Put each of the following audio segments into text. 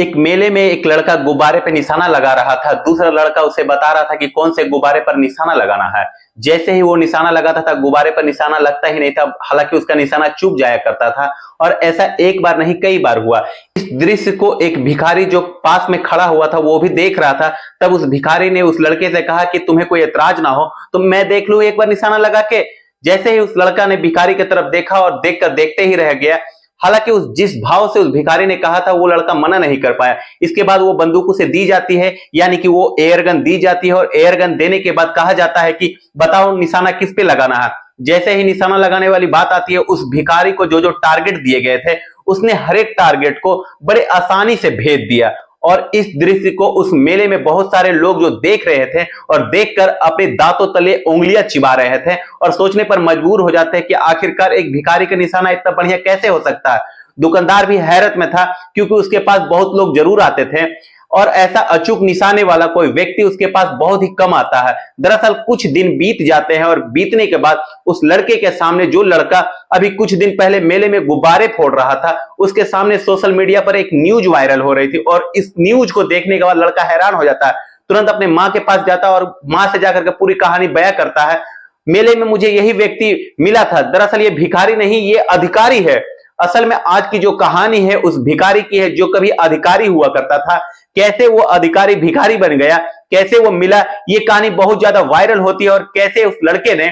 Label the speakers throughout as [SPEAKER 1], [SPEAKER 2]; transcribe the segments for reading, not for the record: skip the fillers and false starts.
[SPEAKER 1] एक मेले में एक लड़का गुब्बारे पे निशाना लगा रहा था। दूसरा लड़का उसे बता रहा था कि कौन से गुब्बारे पर निशाना लगाना है। जैसे ही वो निशाना लगाता था गुब्बारे पर निशाना लगता ही नहीं था, हालांकि उसका निशाना चूक जाया करता था। और ऐसा एक बार नहीं कई बार हुआ। इस दृश्य को एक भिखारी जो पास में खड़ा हुआ था वो भी देख रहा था। तब उस भिखारी ने उस लड़के से कहा कि तुम्हें कोई एतराज ना हो तो मैं देख लूं एक बार निशाना लगा के। जैसे ही उस लड़का ने भिखारी की तरफ देखा और देखकर देखते ही रह गया। हालांकि उस जिस भाव से उस भिखारी ने कहा था वो लड़का मना नहीं कर पाया। इसके बाद वो बंदूक उसे दी जाती है, यानी कि वो एयरगन दी जाती है। और एयरगन देने के बाद कहा जाता है कि बताओ निशाना किस पे लगाना है। जैसे ही निशाना लगाने वाली बात आती है, उस भिखारी को जो जो टारगेट दिए गए थे उसने हर एक टारगेट को बड़े आसानी से भेद दिया। और इस दृश्य को उस मेले में बहुत सारे लोग जो देख रहे थे और देखकर अपने दांतों तले उंगलियां चिबा रहे थे और सोचने पर मजबूर हो जाते हैं कि आखिरकार एक भिखारी का निशाना इतना बढ़िया कैसे हो सकता है। दुकानदार भी हैरत में था, क्योंकि उसके पास बहुत लोग जरूर आते थे और ऐसा अचूक निशाने वाला कोई व्यक्ति उसके पास बहुत ही कम आता है। दरअसल कुछ दिन बीत जाते हैं और बीतने के बाद उस लड़के के सामने, जो लड़का अभी कुछ दिन पहले मेले में गुब्बारे फोड़ रहा था, उसके सामने सोशल मीडिया पर एक न्यूज वायरल हो रही थी। और इस न्यूज को देखने के बाद लड़का हैरान हो जाता है, तुरंत अपने माँ के पास जाता है और माँ से जाकर के पूरी कहानी बयां करता है। मेले में मुझे यही व्यक्ति मिला था, दरअसल ये भिखारी नहीं, ये अधिकारी है। असल में आज की जो कहानी है उस भिखारी की है जो कभी अधिकारी हुआ करता था। कैसे वो अधिकारी भिखारी बन गया, कैसे वो मिला, ये कहानी बहुत ज्यादा वायरल होती है। और कैसे उस लड़के ने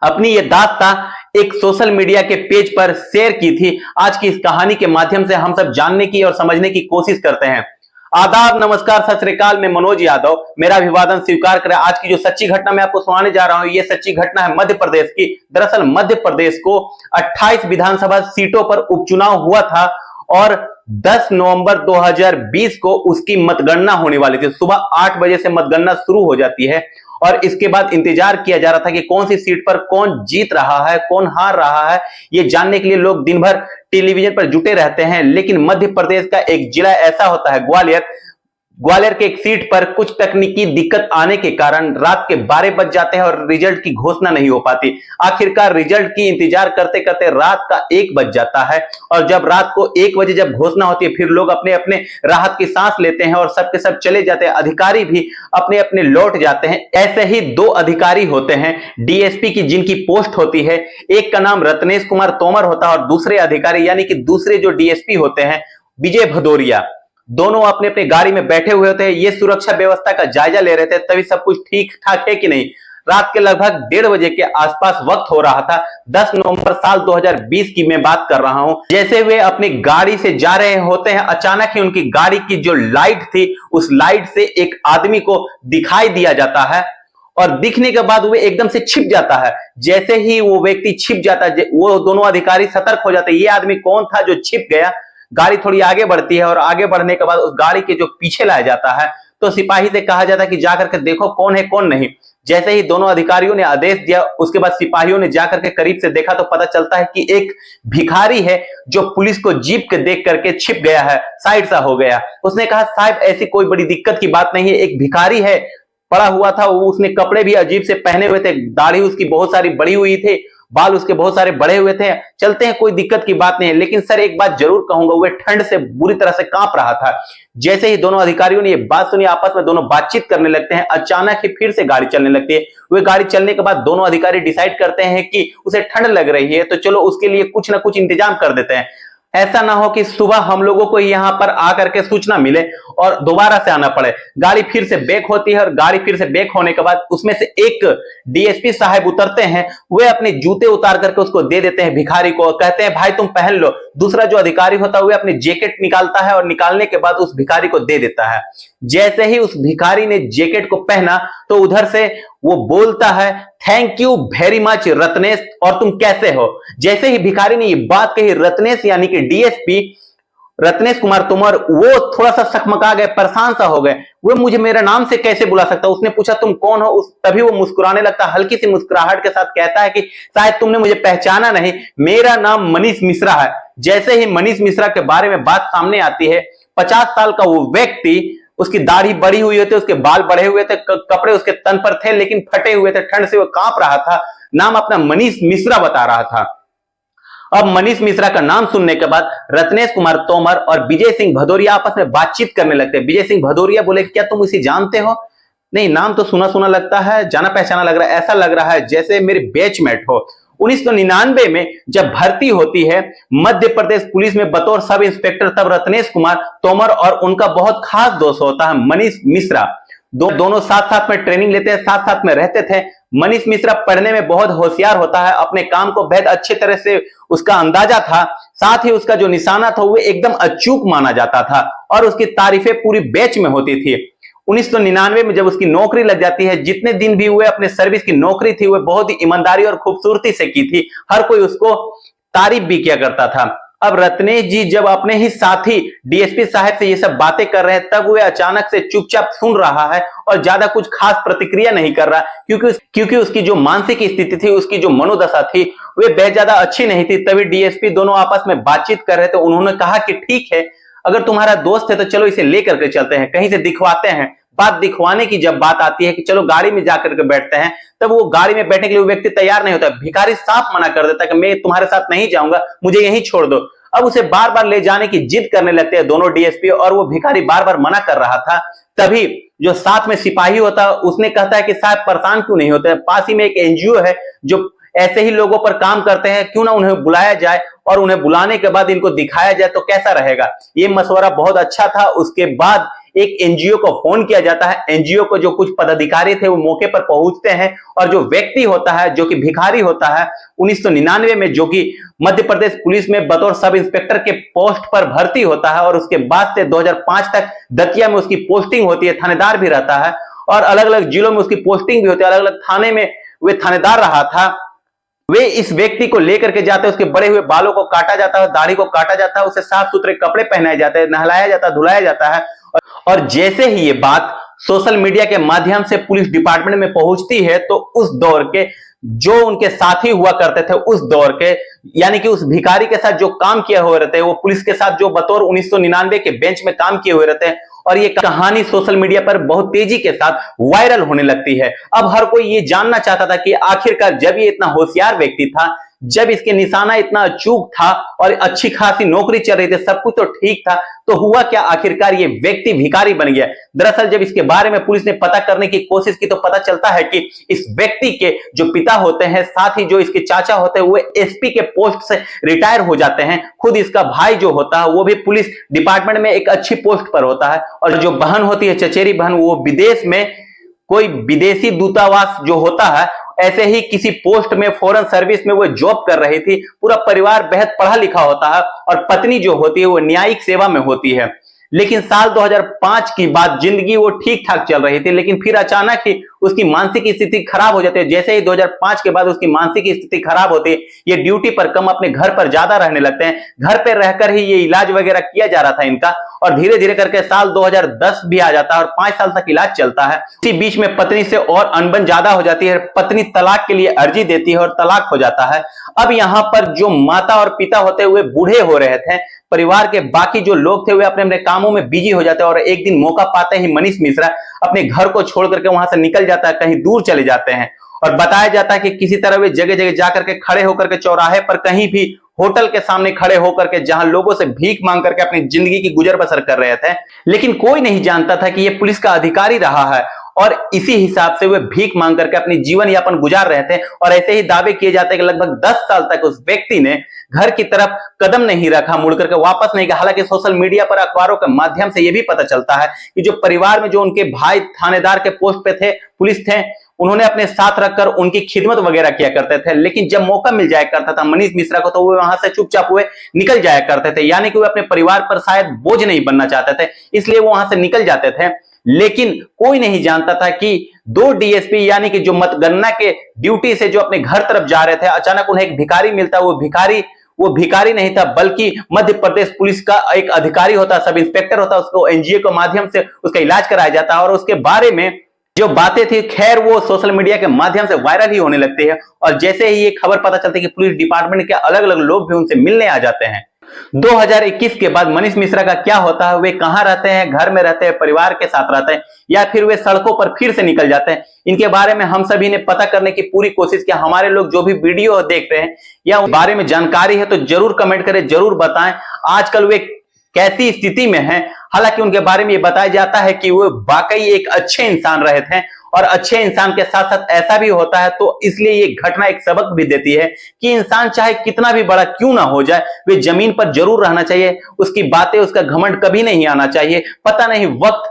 [SPEAKER 1] अपनी ये दास्तां एक सोशल मीडिया के पेज पर शेयर की थी, आज की इस कहानी के माध्यम से हम सब जानने की और समझने की कोशिश करते हैं। आदाब, नमस्कार, सत श्री अकाल। मैं मनोज यादव, मेरा अभिवादन स्वीकार करें। आज की जो सच्ची घटना मैं आपको सुनाने जा रहा हूं, ये सच्ची घटना है मध्य प्रदेश की। दरअसल मध्य प्रदेश को 28 विधानसभा सीटों पर उपचुनाव हुआ था और 10 नवंबर 2020 को उसकी मतगणना होने वाली थी। सुबह 8 बजे से मतगणना शुरू हो जाती है और इसके बाद इंतजार किया जा रहा था कि कौन सी सीट पर कौन जीत रहा है, कौन हार रहा है। ये जानने के लिए लोग दिन भर टेलीविजन पर जुटे रहते हैं। लेकिन मध्य प्रदेश का एक जिला ऐसा होता है ग्वालियर, ग्वालियर के एक सीट पर कुछ तकनीकी दिक्कत आने के कारण रात के 12 बज जाते हैं और रिजल्ट की घोषणा नहीं हो पाती। आखिरकार रिजल्ट की इंतजार करते करते रात का 1 बज जाता है और जब रात को 1 बजे जब घोषणा होती है, फिर लोग अपने अपने राहत की सांस लेते हैं और सबके सब चले जाते हैं। अधिकारी भी अपने अपने लौट जाते हैं। ऐसे ही 2 अधिकारी होते हैं डीएसपी की, जिनकी पोस्ट होती है। एक का नाम रत्नेश कुमार तोमर होता है और दूसरे अधिकारी यानी कि दूसरे जो डीएसपी होते हैं विजय भदौरिया, दोनों अपने अपने गाड़ी में बैठे हुए होते हैं। ये सुरक्षा व्यवस्था का जायजा ले रहे थे, तभी सब कुछ ठीक ठाक है कि नहीं। रात के लगभग 1:30 बजे के आसपास वक्त हो रहा था। 10 नवंबर साल 2020 की मैं बात कर रहा हूं। जैसे वे अपनी गाड़ी से जा रहे होते हैं, अचानक ही उनकी गाड़ी की जो लाइट थी उस लाइट से एक आदमी को दिखाई दिया जाता है और दिखने के बाद वो एकदम से छिप जाता है। जैसे ही वो व्यक्ति छिप जाता है, वो दोनों अधिकारी सतर्क हो जाते हैं, ये आदमी कौन था जो छिप गया। गाड़ी थोड़ी आगे बढ़ती है और आगे बढ़ने के बाद उस गाड़ी के जो पीछे लाया जाता है तो सिपाही से कहा जाता है कि जाकर के देखो कौन है कौन नहीं। जैसे ही दोनों अधिकारियों ने आदेश दिया, उसके बाद सिपाहियों ने जाकर के करीब से देखा तो पता चलता है कि एक भिखारी है जो पुलिस को जीप के देख करके छिप गया है, साइड सा हो गया। उसने कहा साहब ऐसी कोई बड़ी दिक्कत की बात नहीं है, एक भिखारी है, पड़ा हुआ था, उसने कपड़े भी अजीब से पहने हुए थे, दाढ़ी उसकी बहुत सारी बड़ी हुई थी, बाल उसके बहुत सारे बड़े हुए थे, चलते हैं कोई दिक्कत की बात नहीं है। लेकिन सर एक बात जरूर कहूंगा, वह ठंड से बुरी तरह से कांप रहा था। जैसे ही दोनों अधिकारियों ने ये बात सुनी, आपस में दोनों बातचीत करने लगते हैं। अचानक ही फिर से गाड़ी चलने लगती है। वह गाड़ी चलने के बाद दोनों अधिकारी डिसाइड करते हैं कि उसे ठंड लग रही है तो चलो उसके लिए कुछ ना कुछ इंतजाम कर देते हैं। ऐसा ना हो कि सुबह हम लोगों को यहां पर आकर के सूचना मिले और दोबारा से आना पड़े। गाड़ी फिर से बैक होती है और गाड़ी फिर से बैक होने के बाद उसमें से एक डीएसपी साहब उतरते हैं। वे अपने जूते उतार करके उसको दे देते हैं भिखारी को, कहते हैं भाई तुम पहन लो। दूसरा जो अधिकारी होता है वह अपनी जैकेट निकालता है और निकालने के बाद उस भिखारी को दे देता है। जैसे ही उस भिखारी ने जैकेट को पहना तो उधर से वो बोलता है thank you very much Ratnesh, और तुम कैसे हो। जैसे ही भिखारी ने ये बात कही, रत्नेश यानी कि डीएसपी रत्नेश कुमार तोमर, वो थोड़ा सा सकमका गए, परेशान सा हो गए। वो मुझे मेरे नाम से कैसे बुला सकता। उसने पूछा तुम कौन हो। तभी वो मुस्कुराने लगता, हल्की सी मुस्कुराहट के साथ कहता है कि शायद तुमने मुझे पहचाना नहीं, मेरा नाम मनीष मिश्रा है। जैसे ही मनीष मिश्रा के बारे में बात सामने आती है, 50 साल का वो व्यक्ति, उसकी दाढ़ी बड़ी हुई थी, उसके बाल बढ़े हुए थे, कपड़े उसके तन पर थे लेकिन फटे हुए थे, ठंड से वो कांप रहा था। नाम अपना मनीष मिश्रा बता रहा था। अब मनीष मिश्रा का नाम सुनने के बाद रत्नेश कुमार तोमर और विजय सिंह भदौरिया आपस में बातचीत करने लगते हैं। विजय सिंह भदौरिया बोले, क्या तुम इसे जानते हो? नहीं, नाम तो सुना सुना लगता है, जाना पहचाना लग रहा है, ऐसा लग रहा है जैसे मेरे बैचमेट हो। 1999 में जब भर्ती होती है मध्य प्रदेश पुलिस में बतौर सब इंस्पेक्टर, तब रत्नेश कुमार तोमर और उनका बहुत खास दोस्त होता है मनीष मिश्रा। दोनों साथ साथ में ट्रेनिंग लेते हैं, साथ साथ में रहते थे। मनीष मिश्रा पढ़ने में बहुत होशियार होता है, अपने काम को बेहद अच्छे तरह से उसका अंदाजा था, साथ ही उसका जो निशाना था वो एकदम अचूक माना जाता था और उसकी तारीफें पूरी बैच में होती थी। 1999 में जब उसकी नौकरी लग जाती है, जितने दिन भी हुए अपने सर्विस की नौकरी थी, वह बहुत ही ईमानदारी और खूबसूरती से की थी, हर कोई उसको तारीफ भी किया करता था। अब रत्नेश जी जब अपने ही साथी डीएसपी साहब से ये सब बातें कर रहे हैं, तब वे अचानक से चुपचाप सुन रहा है और ज्यादा कुछ खास प्रतिक्रिया नहीं कर रहा, क्योंकि उसकी जो मानसिक स्थिति थी, उसकी जो मनोदशा थी, वे बेहद ज्यादा अच्छी नहीं थी। तभी डीएसपी दोनों आपस में बातचीत कर रहे थे। उन्होंने कहा कि ठीक है, अगर तुम्हारा दोस्त है तो चलो इसे लेकर के चलते हैं, कहीं से दिखवाते हैं। बात दिखवाने की जब बात आती है कि चलो गाड़ी में जाकर के बैठते हैं, तब वो गाड़ी में बैठने के लिए व्यक्ति तैयार नहीं होता। भिखारी साफ मना कर देता है कि मैं तुम्हारे साथ नहीं जाऊंगा, मुझे यहीं छोड़ दो। अब उसे बार बार ले जाने की जिद करने लगते हैं दोनों डीएसपी, और वो भिखारी बार बार मना कर रहा था। तभी जो साथ में सिपाही होता है उसने कहता है कि साहब परेशान क्यों नहीं होते, पास ही में एक एनजीओ है जो ऐसे ही लोगों पर काम करते हैं, क्यों ना उन्हें बुलाया जाए और उन्हें बुलाने के बाद इनको दिखाया जाए तो कैसा रहेगा। ये मशवरा बहुत अच्छा था। उसके बाद एक एनजीओ को फोन किया जाता है। एनजीओ को जो कुछ पदाधिकारी थे वो मौके पर पहुंचते हैं, और जो व्यक्ति होता है जो कि भिखारी होता है 1999 में, जो कि मध्य प्रदेश पुलिस में बतौर सब इंस्पेक्टर के पोस्ट पर भर्ती होता है, और उसके बाद से 2005 तक दतिया में उसकी पोस्टिंग होती है, थानेदार भी रहता है, और अलग अलग जिलों में उसकी पोस्टिंग भी होती है, अलग अलग थाने में वे थानेदार रहा था। वे इस व्यक्ति को लेकर के जाते हैं, उसके बड़े हुए बालों को काटा जाता है, दाढ़ी को काटा जाता है, उसे साफ सुथरे कपड़े पहनाए जाते हैं, नहलाया जाता है, धुलाया जाता है। और जैसे ही ये बात सोशल मीडिया के माध्यम से पुलिस डिपार्टमेंट में पहुंचती है, तो उस दौर के जो उनके साथी हुआ करते थे, उस दौर के यानी कि उस भिखारी के साथ जो काम किए हुए रहते हैं, वो पुलिस के साथ जो बतौर 1999 के बेंच में काम किए हुए रहते हैं, और ये कहानी सोशल मीडिया पर बहुत तेजी के साथ वायरल होने लगती है। अब हर कोई ये जानना चाहता था कि आखिरकार जब ये इतना होशियार व्यक्ति था, जब इसके निशाना इतना अचूक था और अच्छी खासी नौकरी चल रही थी, सब कुछ तो ठीक था, तो हुआ क्या आखिरकार ये व्यक्ति भिखारी बन गया। दरअसल जब इसके बारे में पुलिस ने पता करने की कोशिश की, तो पता चलता है कि इस व्यक्ति के जो पिता होते हैं, साथ ही जो इसके चाचा होते हैं, वो एसपी के पोस्ट से रिटायर हो जाते हैं। खुद इसका भाई जो होता है वो भी पुलिस डिपार्टमेंट में एक अच्छी पोस्ट पर होता है, और जो बहन होती है, चचेरी बहन, वो विदेश में कोई विदेशी दूतावास जो होता है, ऐसे ही किसी पोस्ट में फॉरेन सर्विस में वो जॉब कर रही थी। पूरा परिवार बेहद पढ़ा लिखा होता है, और पत्नी जो होती है वो न्यायिक सेवा में होती है। लेकिन साल 2005 की बात, जिंदगी वो ठीक ठाक चल रही थी, लेकिन फिर अचानक ही उसकी मानसिक स्थिति खराब हो जाती है। जैसे ही 2005 के बाद उसकी मानसिक स्थिति खराब होती है, ये ड्यूटी पर कम, अपने घर पर ज्यादा रहने लगते हैं। घर पर रहकर ही ये इलाज वगैरह किया जा रहा था इनका, और धीरे धीरे करके साल 2010 भी आ जाता है और 5 साल तक इलाज चलता है। इसी बीच में पत्नी से और अनबन ज्यादा हो जाती है, पत्नी तलाक के लिए अर्जी देती है और तलाक हो जाता है। अब यहाँ पर जो माता और पिता होते हुए बूढ़े हो रहे थे, परिवार के बाकी जो लोग थे वे अपने अपने कामों में बिजी हो जाते हैं, और एक दिन मौका पाते ही मनीष मिश्रा अपने घर को छोड़ करके वहां से निकल जाता है, कहीं दूर चले जाते हैं। और बताया जाता है कि किसी तरह वे जगह जगह जाकर के खड़े होकर के चौराहे पर, कहीं भी होटल के सामने खड़े होकर के, जहां लोगों से भीख मांग करके अपनी जिंदगी की गुजर बसर कर रहे थे। लेकिन कोई नहीं जानता था कि यह पुलिस का अधिकारी रहा है, और इसी हिसाब से वे भीख मांग करके अपनी जीवन यापन गुजार रहे थे। और ऐसे ही दावे किए जाते हैं कि लगभग 10 साल तक उस व्यक्ति ने घर की तरफ कदम नहीं रखा, मुड़ करके वापस नहीं गया। हालांकि सोशल मीडिया पर, अखबारों के माध्यम से यह भी पता चलता है कि जो परिवार में जो उनके भाई थानेदार के पोस्ट पे थे, पुलिस थे, उन्होंने अपने साथ रखकर उनकी खिदमत वगैरह किया करते थे। लेकिन जब मौका मिल जाया करता था मनीष मिश्रा को, तो वो वहां से चुपचाप हुए निकल जाया करते थे। यानी कि वे अपने परिवार पर शायद बोझ नहीं बनना चाहते थे, इसलिए वो वहां से निकल जाते थे। लेकिन कोई नहीं जानता था कि 2 डीएसपी यानी कि जो मतगणना के ड्यूटी से जो अपने घर तरफ जा रहे थे, अचानक उन्हें एक भिखारी मिलता। वो भिखारी नहीं था, बल्कि मध्य प्रदेश पुलिस का एक अधिकारी होता, सब इंस्पेक्टर होता। उसको एनजीओ के माध्यम से उसका इलाज कराया जाता है, और उसके बारे में जो बातें थी, खैर वो सोशल मीडिया के माध्यम से वायरल ही होने लगती है। और जैसे ही ये खबर पता चलती है कि पुलिस डिपार्टमेंट के अलग अलग लोग भी उनसे मिलने आ जाते हैं। 2021 के बाद मनीष मिश्रा का क्या होता है, वे कहां रहते हैं, घर में रहते हैं, परिवार के साथ रहते हैं, या फिर वे सड़कों पर फिर से निकल जाते हैं? इनके बारे में हम सभी ने पता करने की पूरी कोशिश की। हमारे लोग जो भी वीडियो देख रहे हैं या बारे में जानकारी है तो जरूर कमेंट करें, जरूर बताएं आजकल वे कैसी स्थिति में हैं। हालांकि उनके बारे में ये बताया जाता है कि वो वाकई एक अच्छे इंसान रहे थे, और अच्छे इंसान के साथ साथ ऐसा भी होता है, तो इसलिए ये घटना एक सबक भी देती है कि इंसान चाहे कितना भी बड़ा क्यों ना हो जाए, वे जमीन पर जरूर रहना चाहिए। उसकी बातें, उसका घमंड कभी नहीं आना चाहिए। पता नहीं वक्त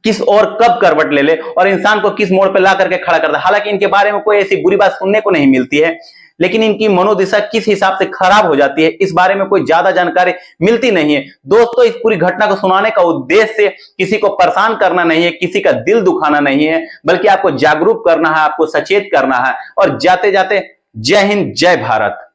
[SPEAKER 1] किस और कब करवट ले ले और इंसान को किस मोड़ पर ला करके खड़ा करता है। हालांकि इनके बारे में कोई ऐसी बुरी बात सुनने को नहीं मिलती है, लेकिन इनकी मनोदशा किस हिसाब से खराब हो जाती है, इस बारे में कोई ज्यादा जानकारी मिलती नहीं है। दोस्तों, इस पूरी घटना को सुनाने का उद्देश्य किसी को परेशान करना नहीं है, किसी का दिल दुखाना नहीं है, बल्कि आपको जागरूक करना है, आपको सचेत करना है। और जाते जाते जय हिंद, जय भारत।